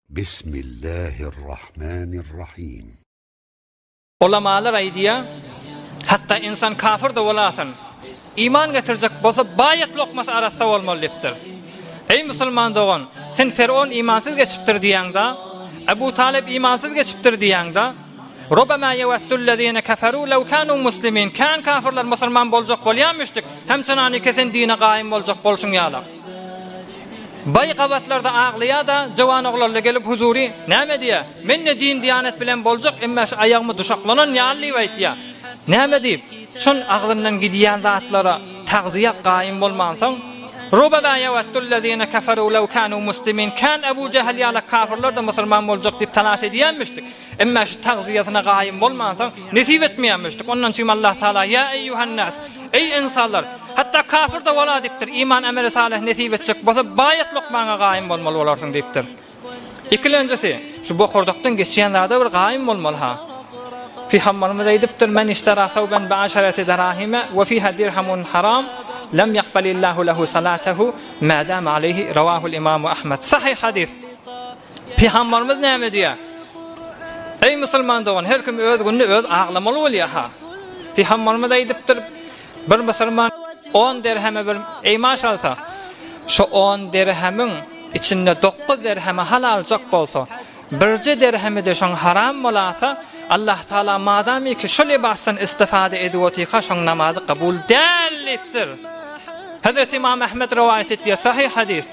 بسم الله الرحمن الرحيم. Ulamalar aydiya, hatta insan kafir de bolasın, iman getirecek bolsa bayat lokması arasında olmalıdır. Ey Müslüman doğan, sen Firavun imansız geçiptir diýäňde, Ebu Talib imansız geçiptir diýäňde, Rubbama yawattulladine kafaru law kanu muslimin, kan kafirler Müslüman boljak bolýanmyşdyk, hem sanany kesen dine gaýym boljak bolşun ýalak. Bay gabatlarda aglyya da jawan oglarla gelip huzuri näme diýär? Men ne din diyanet bilen boljak, emma şu aýagymy duşaklanan ýaly aýtýar. Näme diýip? Şun agzyndan gidýän zatlara tagziýa gaýym bolmansaň, Rubbama yawattulladine kafaru law kanu muslimin, kan Abu Jahl ýaly kafirler de Müslüman boljak diýip talaş edýänmişdik. Emma şu tagziýasyna gaýym bolmansaň, nesip etmeýänmişdik. Ondan üçin Allah Taala ya eyyuhan nas, ey insanlar, hatta kafir de bola dipdir, iman ameli salih nesip etjek bolsa bayat lokmana gaýym bolmaly bolarsyň dipdir. Ikilenjisi, şu bokurdakdan geçýänlerde bir gaýym bolmaly ha. Peygamberimiz aýdypdyr, men ishtara thawban bi'asharati dirahima wa fiha dirhamun haram, lam yaqbalillahu lahu salatahu ma dama alayhi, rawahu al-imam Ahmed. Sahih hadis. Peygamberimiz näme diýär? Ey musulman doğan, her kim öz günni öz aglamaly bolýar ha. Peygamberimiz aýdypdyr, bir musulman 10 dirheme bir eymaş alsa, şu 10 dirhemin içinde 9 dirheme halalcak bolsa, birce dirhemi de şoň haram bolasa, Allah Taala madamy ki şu libasdan istifade edýär, şoň namazy kabul däldir. Hazrat İmam Ahmed rivayet etdiýär sahih hadis.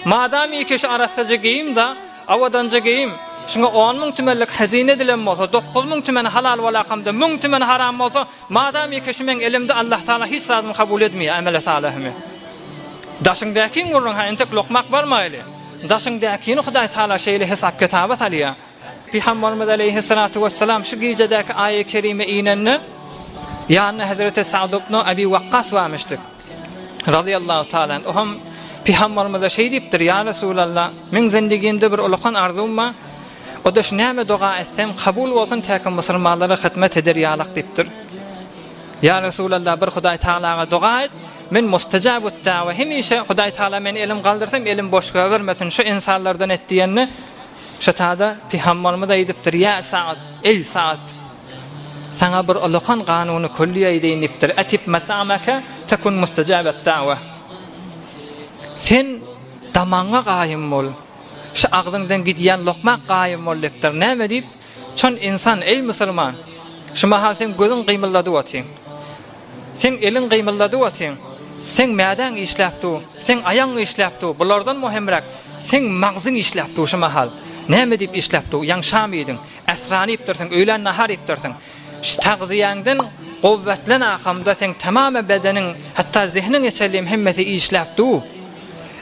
Madamy ki şu arasajy giyim da awadanjy giyim, şoňa 10.000 tümenlik hazine edilen bolsa, 9.000 tümen halal walakamda 1.000 tümen haram bolsa, madamy ki şu men elimde Allah Taala hiç zadyny kabul etmeýär, amele salihimi. Daşyňdaky gurrun ha entek lokmak barmaýly. Daşyňdakyny Hudaý Taala şeýle hesap kitaba salýar. Peygamberimiz aleyhissalatu vesselam şu gecedeki ayet-i kerime inenni ýani Hazreti Sa'd ibn Abi Waqqas wamyşdyk. Radiyallahu taala oham Peygamberimize şey diýipdir, ya Resulallah, men zindigimde bir ulkan arzum var. O da şu näme dua etsem kabul bolsun, täkim musulmanlara hyzmat eder ýalyk diýipdir. Ya Resulallah, bir Hudaý Taalaga dua et, men mustajabut dawa, hemişe Hudaý Taala men elim galdyrsam elim boş görmesin, şu insanlardan etdiýenni şatada Peygamberimiz aýdypdyr, ya Sa'd, ey Sa'd, sana bir ulkan ganuny kulliýe edýänipdir, atib matamaka takun mustajabat dawa. Sen damaňa gaýym bol, şu agzyňdan gidýän lokmak gaýym bolýapdyr. Näme diýip? Çon insan, ey musulman, şu mahal sen gözüň gymyllady otyň, sen elin gymyllady otyň, sen mäden işläpdi, sen aýaň işläpdi, bulardan möhimrak, sen magzyň işläpdi şu mahal. Näme diýip işläpdi? Ýaňşam edin, esrany ipdirsiň, öýlen nahar ipdirsiň. Şu tagziýaňdan gowwetlen akamda sen tamamy bedeniň, hatda zihniň içelim hemmesi işläpdi.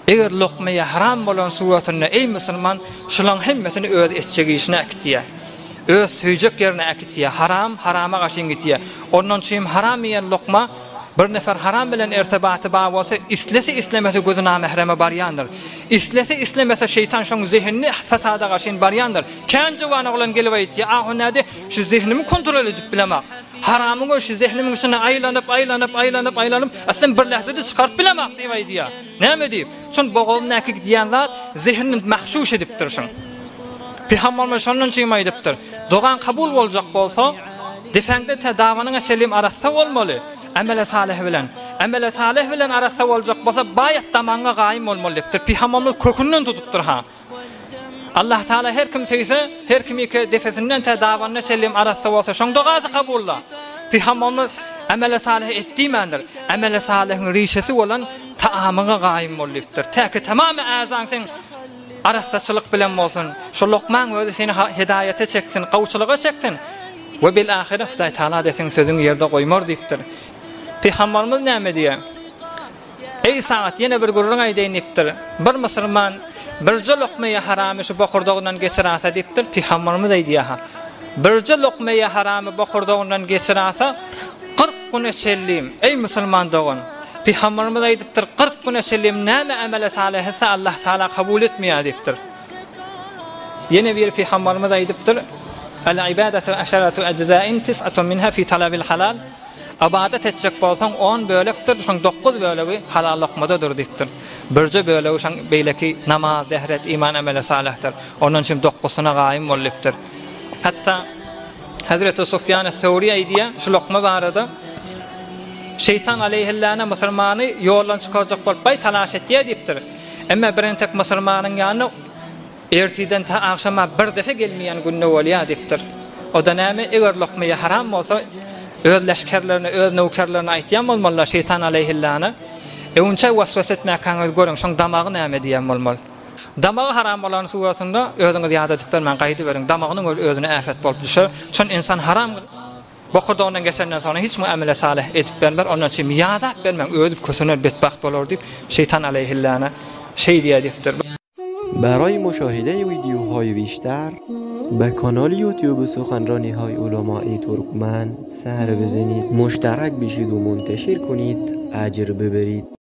Eger lokmaya haram bolan suwatyny ey musulman, şulan hemmesini öz etjegişine akitdiýär. Öz söýjek ýerine akitdiýär. Haram harama gaşyn gitdiýär. Ondan üçin haram ýen lokma bir nefer haram bilen irtibaty bar bolsa, islese islemese gözü namahreme barýandyr. Islese islemese şeytan şoň zihnini fasada gaşyn barýandyr. Kan jawan oglan gelip aýtdy, "Ah näde şu zihnimi kontrol edip bilemek. Haramyň şu zihnimin üstüne aýlanyp, aslan bir lahzada çykarp bilemek" diýip aýdýar. Näme diýip? Şon boğulnaky diýen zat zihnini mahşuş edipdir şoň. Peygamberimiz şondan şeýle aýdypdyr. Dogan kabul boljak bolsa, defende tedawanyň eselim arasynda bolmaly. Amele salih bilen arasynda boljak bolsa, bayat damaňa gaýym bolmalydyr. Peygamberimiz kökünden tutupdyr ha. Allah Taala her kim söýse, her kimi ki defesinden tedawanyň eselim arasynda bolsa, şoň dogazy kabulla. Peygamberimiz amele salih etdiýändir. Amele salihiň rişesi bolan taamyňa gaýym bolýardyr. Täki tamamy azaň sen arastaçylyk bilen bolsun, şu lokmaň özi seni hidayete çeksin, gawçylyga çeksin. Ve bil ahire Hudaý Taala desen sözüň ýerde goýmar diýipdir. Peygamberimiz näme diýär? Ey Sa'd, ýene bir gurrun aýdynipdir. Bir musulman birje lokmaya haramy şu bokurdagyndan geçirasa diýipdir. Peygamberimiz aýdýär ha. Birje lokmaya haramy bokurdagyndan geçirasa 40 gün eçelim. Ey musulman dogan, Peygamberimiz aýdypdyr, 40 gün eçelim näme amele salihse Allah Taala kabul etmeýär diýipdir. Ýene bir Peygamberimiz aýdypdyr, el-ibadatu asharatu ajza'in tis'atun minha fi talabil halal. Abadat etjek bolsaň 10 bölekdir, şoň 9 bölegi halal lokmadadyr diýipdir. Birce böyle uşan beyleki namaz, dehret, iman, amele salihdir. Onun için 9'una gaim bolipdir. Hatta Hazreti Sufyan es-Sevri aydiya şu lokma barada şeytan aleyhillâne musulmanı yoldan çıkaracak bolup bay talaş etdiye dipdir. Emma birin tek musulmanın yanına ertiden ta akşama bir defa gelmeyen günne bolýar dipdir. O da näme eger lokmaya haram bolsa öz leşkerlerini, öz nöwkerlerini aýtýan bolmalar şeytan aleyhillâne. Unça waswas etmäkäňiz görüň, şoň damagy näme diýen bolmaly. Damagy haram bolan suwatynda özüňiz ýad edip bermäň, gaýdy beriň. Damagynyň özüne äfet bolup düşer. Şoň insan haram bokurdan geçenden sonra hiç muamele salih edip bermer. Onun için ýad edip bermäň, özüp kösener betbaht bolar diýip şeytan aleyhillâne şey diýipdir. برای مشاهده ویدیوهای بیشتر به کانال یوتیوب سخنرانی های علماء ترکمن سر بزنید، مشترک بشید و منتشر کنید، اجر ببرید.